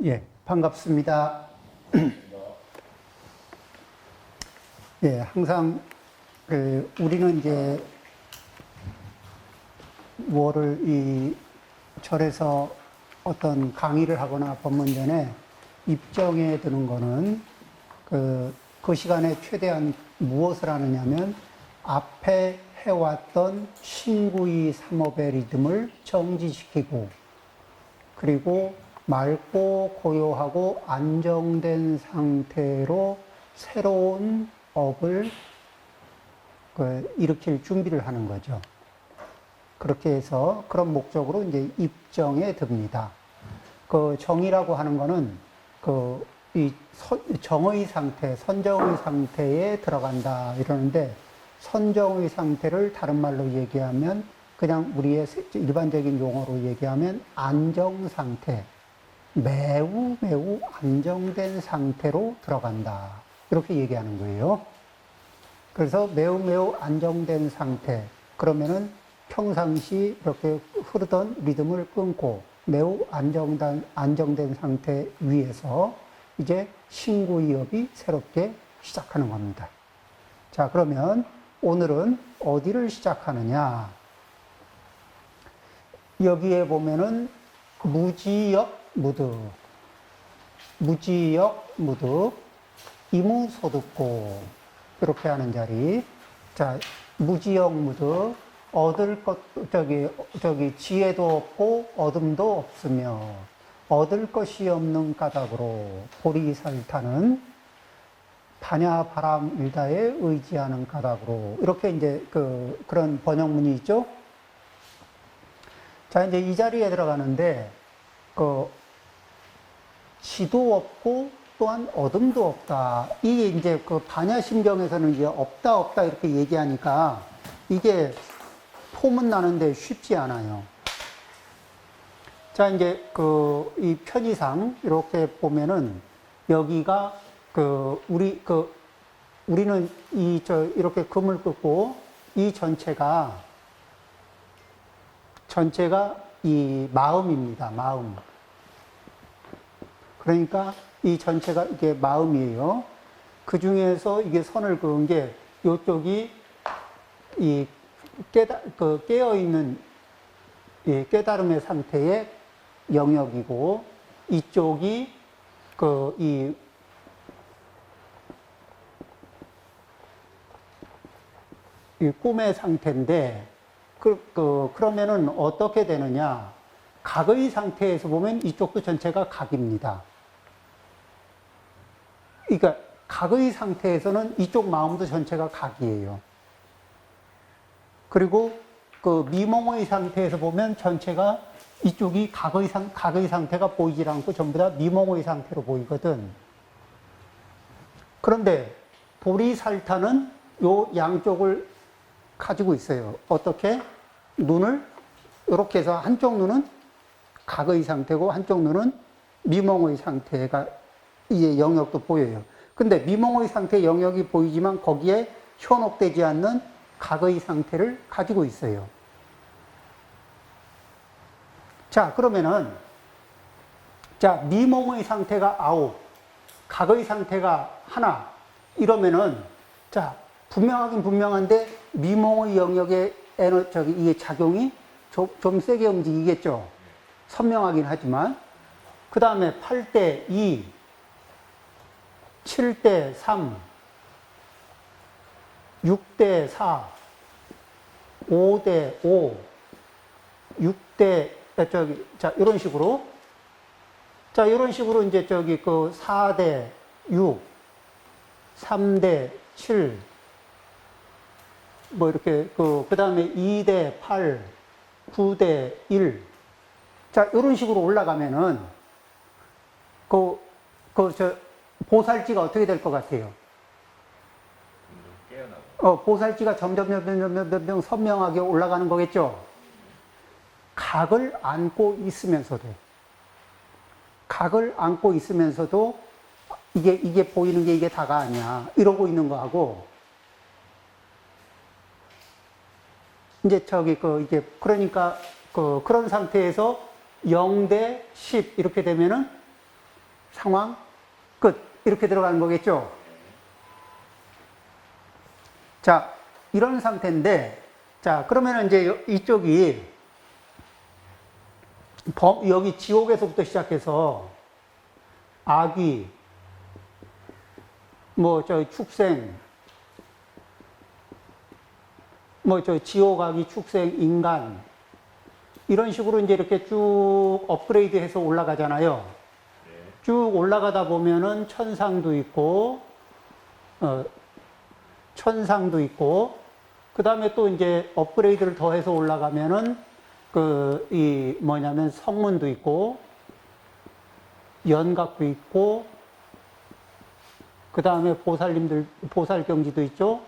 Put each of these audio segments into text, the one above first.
예, 반갑습니다. 예, 항상 우리는 이제 뭐를 이 절에서 어떤 강의를 하거나 법문 전에 입정에 드는 거는 그 시간에 최대한 무엇을 하느냐면 앞에 해왔던 신구이 삼업의 리듬을 정지시키고 그리고 맑고 고요하고 안정된 상태로 새로운 업을 일으킬 준비를 하는 거죠. 그렇게 해서 그런 목적으로 이제 입정에 듭니다. 그 정이라고 하는 거는 이 정의 상태, 선정의 상태에 들어간다 이러는데 선정의 상태를 다른 말로 얘기하면 그냥 우리의 일반적인 용어로 얘기하면 안정 상태, 매우 안정된 상태로 들어간다. 이렇게 얘기하는 거예요. 그래서 매우 안정된 상태. 그러면은 평상시 이렇게 흐르던 리듬을 끊고 매우 안정된 상태 위에서 이제 신구이업이 새롭게 시작하는 겁니다. 자, 그러면 오늘은 어디를 시작하느냐? 여기에 보면은 무지역 무득, 이무소득고 이렇게 하는 자리. 자, 무지역 무득, 얻을 것 저기 지혜도 없고 얻음도 없으며 얻을 것이 없는 까닭으로 보리살타는 반야바람 일다에 의지하는 까닭으로 이렇게 이제 그런 번역문이 있죠. 자, 이제 이 자리에 들어가는데 지도 없고 또한 얻음도 없다. 이게 이제 반야심경에서는 이제 없다 이렇게 얘기하니까 이게 폼은 나는데 쉽지 않아요. 자, 이제 이 편의상 이렇게 보면은 여기가 우리는 이렇게 금을 긋고 이 전체가 이 마음입니다. 마음. 그러니까 이 전체가 이게 마음이에요. 그 중에서 이게 선을 그은 게 이쪽이 이 깨어있는 깨달음의 상태의 영역이고 이쪽이 이 꿈의 상태인데 그러면은 어떻게 되느냐? 각의 상태에서 보면 이쪽도 전체가 각입니다. 그러니까 각의 상태에서는 이쪽 마음도 전체가 각이에요. 그리고 미몽의 상태에서 보면 전체가 이쪽이 각의 상태가 보이질 않고 전부 다 미몽의 상태로 보이거든. 그런데 보리살타는 요 양쪽을 가지고 있어요. 어떻게? 눈을 이렇게 해서 한쪽 눈은 각의 상태고 한쪽 눈은 미몽의 상태가 이제 영역도 보여요. 근데 미몽의 상태 영역이 보이지만 거기에 현혹되지 않는 각의 상태를 가지고 있어요. 자, 그러면은 미몽의 상태가 9, 각의 상태가 하나 이러면은 분명하긴 분명한데 미몽의 영역의 이게 작용이 좀 세게 움직이겠죠. 선명하긴 하지만 그 다음에 8대 2, 7대 3, 6대 4, 5대 5, 6대 이런 식으로 이런 식으로 이제 4대 6, 3대 7, 뭐 이렇게 그 다음에 2대 8, 9대 1. 이런 식으로 올라가면은 보살지가 어떻게 될 것 같아요? 보살지가 점점 선명하게 올라가는 거겠죠? 각을 안고 있으면서도 이게 보이는 게 이게 다가 아니야. 이러고 있는 거하고 이제 이게 그러니까 그런 상태에서 0대 10 이렇게 되면은 상황, 끝. 이렇게 들어가는 거겠죠? 자, 이런 상태인데, 자, 그러면 이제 이쪽이, 여기 지옥에서부터 시작해서, 아귀, 축생, 지옥, 아귀, 축생, 인간, 이런 식으로 이제 이렇게 쭉 업그레이드 해서 올라가잖아요. 쭉 올라가다 보면은 천상도 있고, 그 다음에 또 이제 업그레이드를 더해서 올라가면은 성문도 있고, 연각도 있고, 그 다음에 보살경지도 있죠.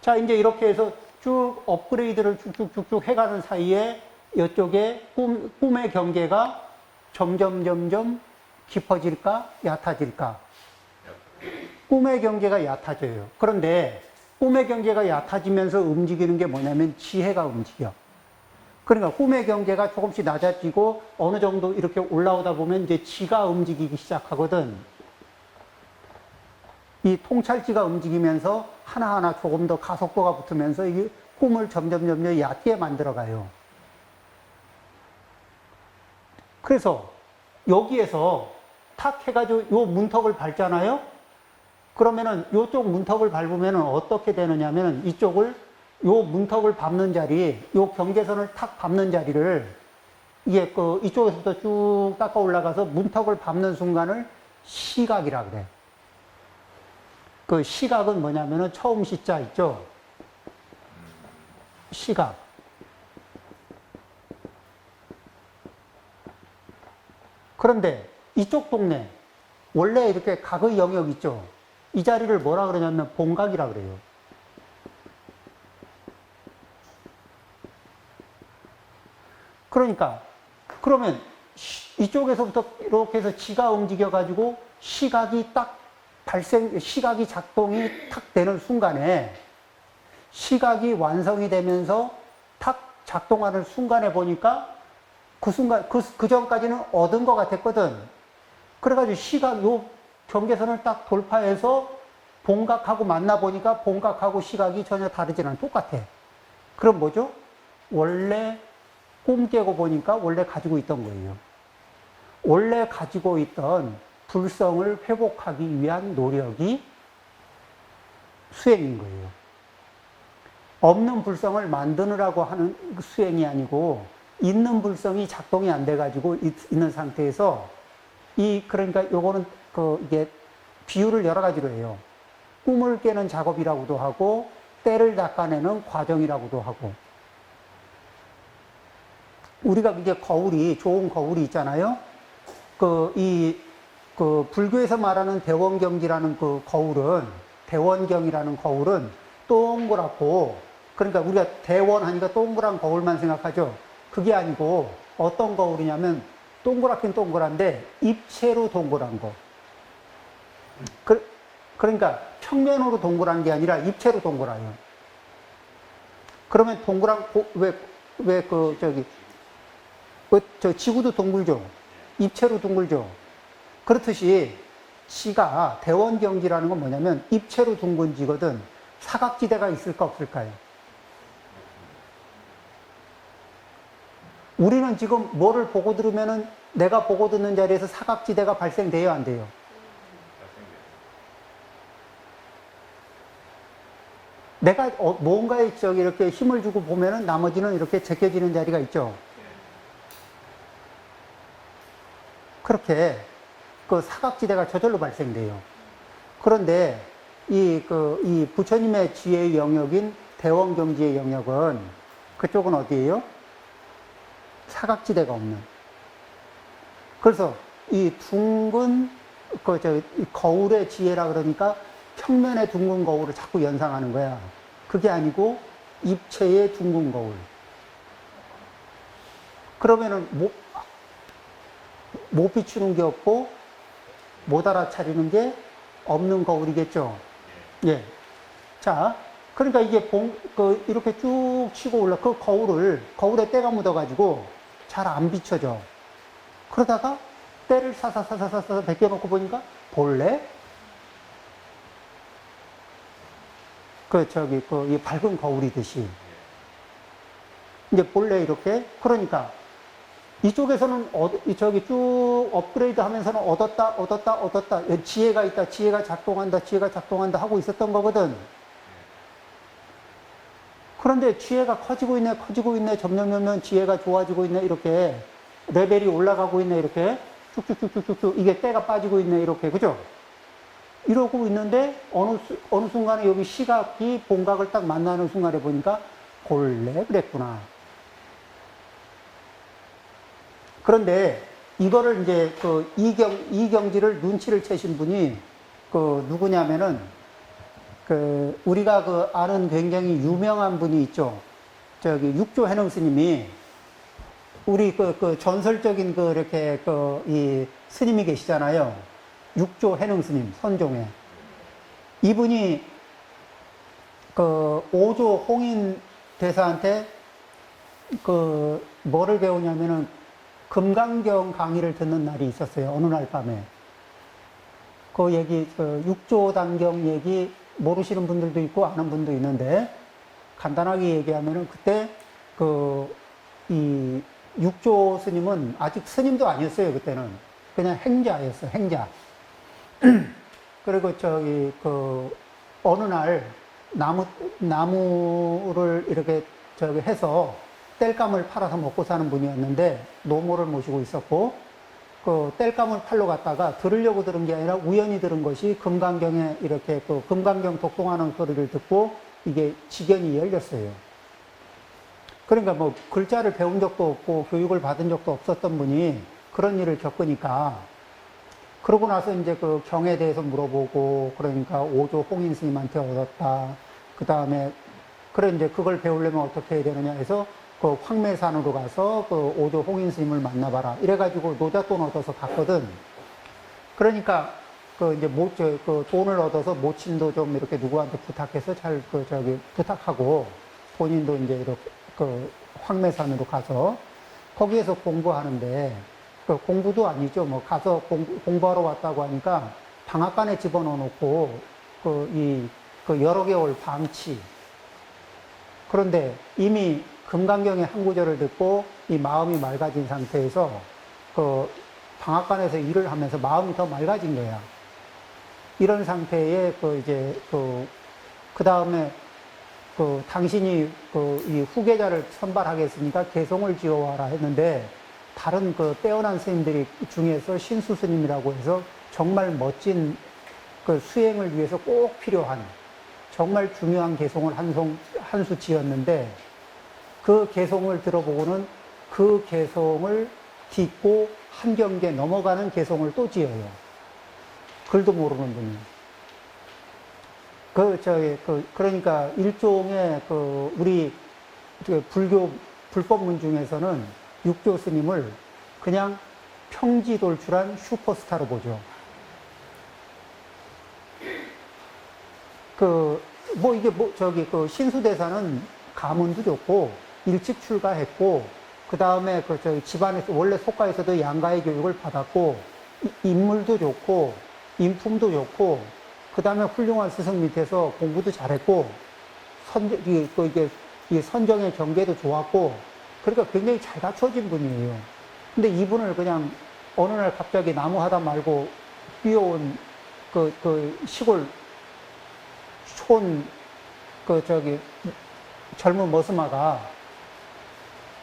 자, 이제 이렇게 해서 쭉 업그레이드를 쭉쭉쭉쭉 해가는 사이에 이쪽에 꿈의 경계가 점점 깊어질까, 얕아질까? 꿈의 경계가 얕아져요. 그런데 꿈의 경계가 얕아지면서 움직이는 게 뭐냐면 지혜가 움직여. 그러니까 꿈의 경계가 조금씩 낮아지고 어느 정도 이렇게 올라오다 보면 이제 지가 움직이기 시작하거든. 이 통찰지가 움직이면서 하나하나 조금 더 가속도가 붙으면서 이 꿈을 점점 얕게 만들어가요. 그래서 여기에서 탁 해가지고 요 문턱을 밟잖아요? 그러면은 요쪽 문턱을 밟으면은 어떻게 되느냐면은 이쪽을 요 문턱을 밟는 자리, 요 경계선을 탁 밟는 자리를 이게 이쪽에서부터 쭉 닦아 올라가서 문턱을 밟는 순간을 시각이라 그래. 그 시각은 뭐냐면은 처음 시자 있죠? 시각. 그런데 이쪽 동네, 원래 이렇게 각의 영역 있죠? 이 자리를 뭐라 그러냐면 본각이라 그래요. 그러니까, 그러면 이쪽에서부터 이렇게 해서 지가 움직여가지고 시각이 시각이 작동이 탁 되는 순간에 시각이 완성이 되면서 탁 작동하는 순간에 보니까 그 순간, 그 전까지는 얻은 것 같았거든. 그래가지고 요 경계선을 딱 돌파해서 본각하고 만나보니까 본각하고 시각이 전혀 다르진 않아. 똑같아. 그럼 뭐죠? 원래 꿈 깨고 보니까 원래 가지고 있던 거예요. 원래 가지고 있던 불성을 회복하기 위한 노력이 수행인 거예요. 없는 불성을 만드느라고 하는 수행이 아니고 있는 불성이 작동이 안 돼가지고 있는 상태에서 그러니까 요거는 이게 비유를 여러 가지로 해요. 꿈을 깨는 작업이라고도 하고 때를 닦아내는 과정이라고도 하고 우리가 이게 좋은 거울이 있잖아요. 불교에서 말하는 대원경이라는 대원경이라는 거울은 동그랗고, 그러니까 우리가 대원 하니까 동그란 거울만 생각하죠. 그게 아니고 어떤 거울이냐면 동그랗긴 동그란데 입체로 동그란 거. 그러니까 평면으로 동그란 게 아니라 입체로 동그라요. 그러면 지구도 둥글죠. 입체로 둥글죠. 그렇듯이 지가 대원경지라는 건 뭐냐면 입체로 둥근 지거든. 사각지대가 있을까 없을까요? 우리는 지금 뭐를 보고 들으면은 내가 보고 듣는 자리에서 사각지대가 발생돼요, 안 돼요? 내가 뭔가에 이렇게 힘을 주고 보면은 나머지는 이렇게 제껴지는 자리가 있죠. 그렇게 그 사각지대가 저절로 발생돼요. 그런데 이 부처님의 지혜의 영역인 대원경지의 영역은 그쪽은 어디예요? 사각지대가 없는. 그래서 이 둥근 거울의 지혜라 그러니까 평면의 둥근 거울을 자꾸 연상하는 거야. 그게 아니고 입체의 둥근 거울. 그러면은 못 비추는 게 없고 못 알아차리는 게 없는 거울이겠죠. 예. 자, 그러니까 이게 이렇게 쭉 치고 거울에 때가 묻어가지고 잘 안 비춰져. 그러다가 때를 사사사사사사 벗겨놓고 보니까 본래 이 밝은 거울이듯이 이제 본래 이렇게 그러니까 이쪽에서는 저기 쭉 업그레이드 하면서는 얻었다 지혜가 있다 지혜가 작동한다 하고 있었던 거거든. 그런데 지혜가 커지고 있네 점점 지혜가 좋아지고 있네 이렇게 레벨이 올라가고 있네 이렇게 쭉쭉쭉쭉쭉 이게 때가 빠지고 있네 이렇게 그죠? 이러고 있는데 어느 순간에 여기 시각이 본각을 딱 만나는 순간에 보니까 본래 그랬구나. 그런데 이거를 이제 이경지를 눈치를 채신 분이 누구냐면은 우리가 아는 굉장히 유명한 분이 있죠. 저기 육조 해능 스님이 우리 전설적인 이렇게 이 스님이 계시잖아요. 육조 해능 스님 선종에 이분이 오조 홍인 대사한테 뭐를 배우냐면은 금강경 강의를 듣는 날이 있었어요. 어느 날 밤에 그 얘기 육조단경 얘기 모르시는 분들도 있고 아는 분도 있는데 간단하게 얘기하면은 그때 이 육조 스님은 아직 스님도 아니었어요. 그때는 그냥 행자였어. 행자. 그리고 어느 날 나무를 이렇게 해서 땔감을 팔아서 먹고 사는 분이었는데 노모를 모시고 있었고 땔감을 팔러 갔다가 들으려고 들은 게 아니라 우연히 들은 것이 금강경에 이렇게 금강경 독송하는 소리를 듣고 이게 지견이 열렸어요. 그러니까 뭐 글자를 배운 적도 없고 교육을 받은 적도 없었던 분이 그런 일을 겪으니까 그러고 나서 이제 경에 대해서 물어보고 그러니까 오조 홍인 스님한테 얻었다. 그 다음에 그래 이제 그걸 배우려면 어떻게 해야 되느냐 해서 황매산으로 가서 오조 홍인 스님을 만나봐라. 이래가지고 노잣돈 얻어서 갔거든. 그러니까 이제 돈을 얻어서 모친도 좀 이렇게 누구한테 부탁해서 부탁하고 본인도 이제 이렇게 황매산으로 가서 거기에서 공부하는데 공부도 아니죠. 뭐 가서 공부하러 왔다고 하니까 방앗간에 집어넣어 놓고 여러 개월 방치. 그런데 이미 금강경의 한 구절을 듣고 이 마음이 맑아진 상태에서 방앗간에서 일을 하면서 마음이 더 맑아진 거야. 이런 상태에 그 다음에 당신이 이 후계자를 선발하겠으니까 개송을 지어와라 했는데 다른 빼어난 스님들이 중에서 신수 스님이라고 해서 정말 멋진 수행을 위해서 꼭 필요한 정말 중요한 개송을 한 수 지었는데 그 개송을 들어보고는 그 개송을 딛고 한 경계 넘어가는 개송을 또 지어요. 글도 모르는 분이. 그러니까 일종의 우리 불교 불법문 중에서는 육조 스님을 그냥 평지돌출한 슈퍼스타로 보죠. 신수대사는 가문도 좋고, 일찍 출가했고, 그 다음에 집안에서, 원래 속가에서도 양가의 교육을 받았고, 인물도 좋고, 인품도 좋고, 그 다음에 훌륭한 스승 밑에서 공부도 잘했고, 선정의 경계도 좋았고, 그러니까 굉장히 잘 갖춰진 분이에요. 근데 이분을 그냥 어느 날 갑자기 나무 하다 말고 뛰어온 시골 촌 젊은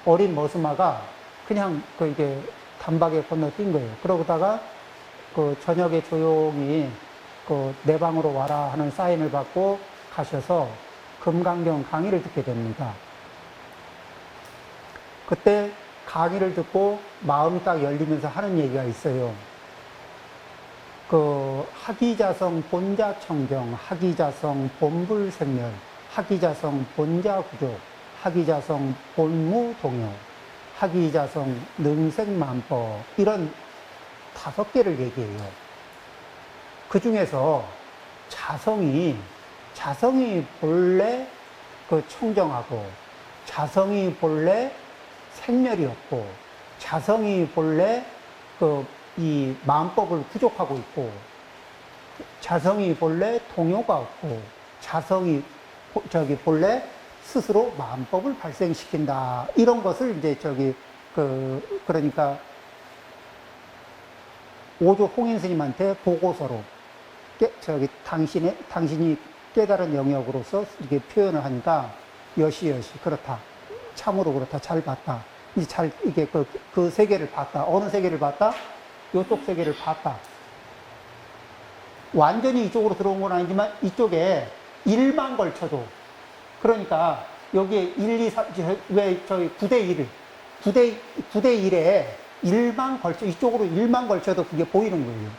어린 머스마가 그냥 이게 단박에 건너뛴 거예요. 그러다가 저녁에 조용히 내 방으로 와라 하는 사인을 받고 가셔서 금강경 강의를 듣게 됩니다. 그때 강의를 듣고 마음이 딱 열리면서 하는 얘기가 있어요. 학위자성 본자청정, 학위자성 본불생멸, 학위자성 본자구조, 학위자성 본무동요, 학위자성 능생만법, 이런 5개를 얘기해요. 그 중에서 자성이 본래 청정하고, 자성이 본래 생멸이 없고, 자성이 본래 이 마음법을 부족하고 있고, 자성이 본래 동요가 없고, 자성이 본래 스스로 마음법을 발생시킨다. 이런 것을 이제 그러니까 오조 홍인 스님한테 보고서로 당신이 깨달은 영역으로서 이렇게 표현을 하니까 여시여시 그렇다. 참으로 그렇다. 잘 봤다. 이게 그 세계를 봤다. 어느 세계를 봤다? 이쪽 세계를 봤다. 완전히 이쪽으로 들어온 건 아니지만 이쪽에 일만 걸쳐도, 그러니까 여기에 1, 2, 3, 왜 저희 9대 1에 일만 걸쳐, 이쪽으로 일만 걸쳐도 그게 보이는 거예요.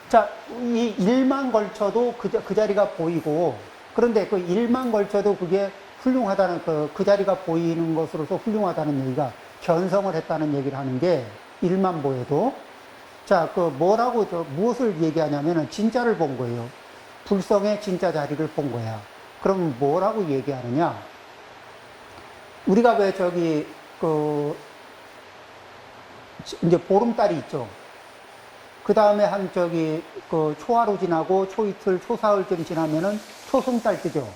자, 이 일만 걸쳐도 그 자리가 보이고, 그런데 그 일만 걸쳐도 그게 훌륭하다는, 그 자리가 보이는 것으로서 훌륭하다는 얘기가 견성을 했다는 얘기를 하는 게 일만 보여도. 자, 무엇을 얘기하냐면은 진짜를 본 거예요. 불성의 진짜 자리를 본 거야. 그럼 뭐라고 얘기하느냐? 우리가 왜 이제 보름달이 있죠. 그 다음에 초하루 지나고 초이틀, 초사흘쯤 지나면은 초승달 뜨죠.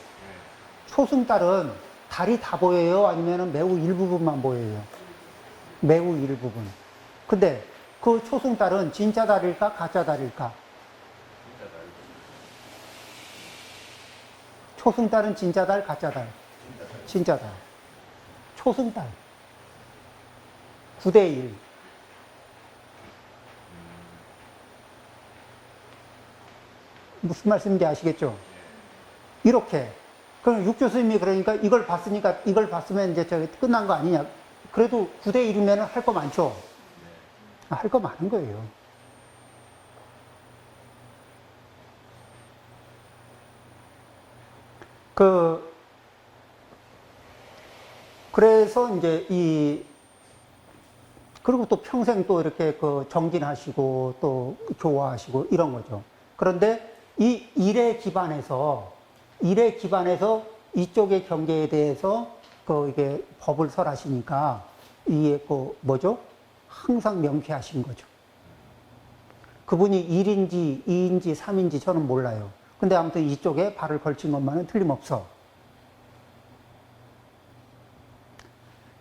초승달은 달이 다 보여요? 아니면은 매우 일부분만 보여요? 매우 일부분. 근데 그 초승달은 진짜 달일까? 가짜 달일까? 초승달은 진짜 달, 가짜 달? 진짜 달. 초승달. 9대 1. 무슨 말씀인지 아시겠죠? 이렇게. 그럼 육조 스님이 그러니까 이걸 봤으면 이제 끝난 거 아니냐. 그래도 9대 1이면 할 거 많죠? 할 거 많은 거예요. 그래서 이제 그리고 또 평생 또 이렇게 정진하시고 또 교화하시고 이런 거죠. 그런데 이 일에 기반해서 이쪽의 경계에 대해서 이게 법을 설하시니까 이게 항상 명쾌하신 거죠. 그분이 1인지 2인지 3인지 저는 몰라요. 근데 아무튼 이쪽에 발을 걸친 것만은 틀림없어.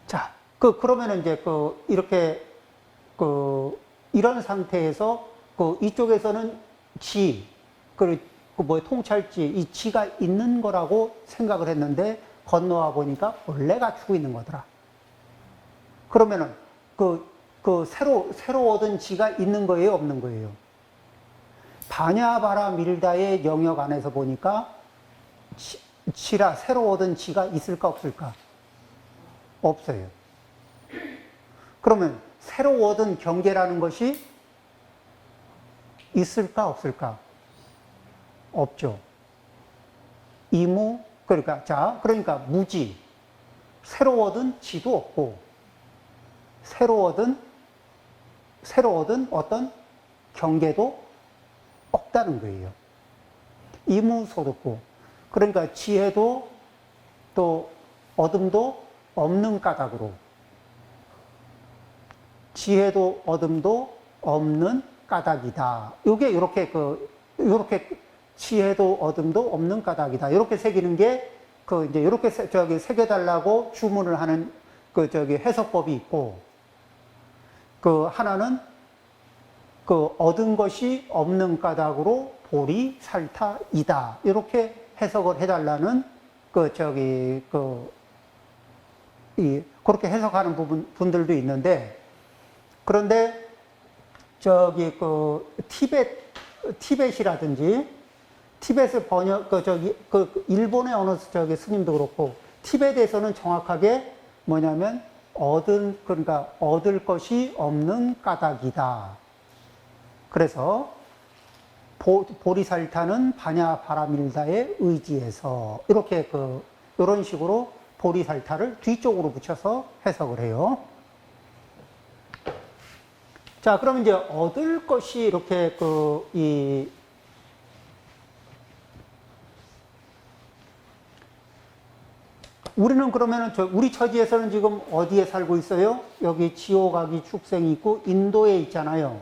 자, 그러면은 이제 이렇게 이런 상태에서 이쪽에서는 통찰지, 이 지가 있는 거라고 생각을 했는데 건너와 보니까 원래 갖추고 있는 거더라. 그러면은 새로 얻은 지가 있는 거예요, 없는 거예요? 바냐바라 밀다의 영역 안에서 보니까 새로 얻은 지가 있을까, 없을까? 없어요. 그러면 새로 얻은 경계라는 것이 있을까, 없을까? 없죠. 그러니까 무지. 새로 얻은 지도 없고, 새로 얻은 어떤 경계도 없다는 거예요. 이무소득고. 그러니까 지혜도 또 어둠도 없는 까닭으로. 지혜도 어둠도 없는 까닭이다. 요게 요렇게 지혜도 어둠도 없는 까닭이다. 이렇게 새기는 게 이제 이렇게 새겨달라고 주문을 하는 해석법이 있고, 하나는 얻은 것이 없는 까닭으로 보리 살타이다. 이렇게 해석을 해달라는 그렇게 해석하는 분들도 있는데, 그런데 티벳이라든지 티벳을 일본의 어느 스님도 그렇고, 티벳에서는 정확하게 뭐냐면 얻을 것이 없는 까닭이다. 그래서 보리살타는 바냐바라밀다의 의지에서 이렇게 이런 식으로 보리살타를 뒤쪽으로 붙여서 해석을 해요. 자, 그럼 이제 얻을 것이 이렇게 우리는 그러면은 우리 처지에서는 지금 어디에 살고 있어요? 여기 지오각이 축생이 있고 인도에 있잖아요.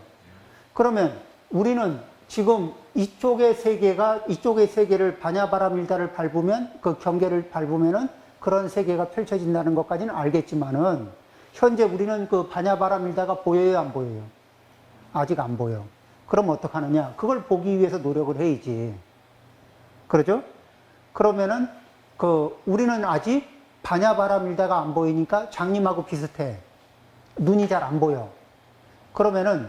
그러면 우리는 지금 이쪽의 세계를 바냐바라밀다를 밟으면 그 경계를 밟으면은 그런 세계가 펼쳐진다는 것까지는 알겠지만은 현재 우리는 그 바냐바라밀다가 보여요, 안 보여요? 아직 안 보여. 그럼 어떡하느냐? 그걸 보기 위해서 노력을 해야지. 그러죠? 그러면은 우리는 아직 바냐바라밀다가 안 보이니까 장님하고 비슷해. 눈이 잘 안 보여. 그러면은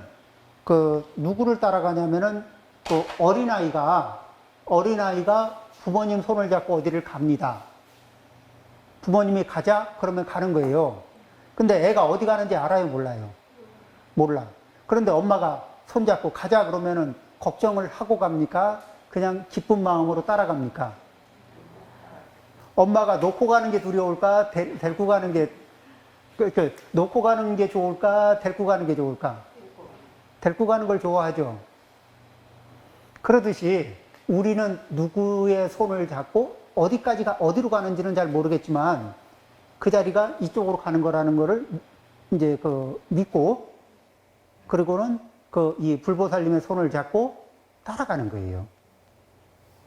누구를 따라가냐면은 어린아이가 부모님 손을 잡고 어디를 갑니다. 부모님이 가자? 그러면 가는 거예요. 근데 애가 어디 가는지 알아요? 몰라요? 몰라. 그런데 엄마가 손잡고 가자 그러면은 걱정을 하고 갑니까? 그냥 기쁜 마음으로 따라갑니까? 엄마가 놓고 가는 게 두려울까? 데리고 가는 게, 놓고 가는 게 좋을까? 데리고 가는 게 좋을까? 데리고 가는 걸 좋아하죠. 그러듯이 우리는 누구의 손을 잡고 어디로 가는지는 잘 모르겠지만 그 자리가 이쪽으로 가는 거라는 거를 이제 믿고 그리고는 이 불보살님의 손을 잡고 따라가는 거예요.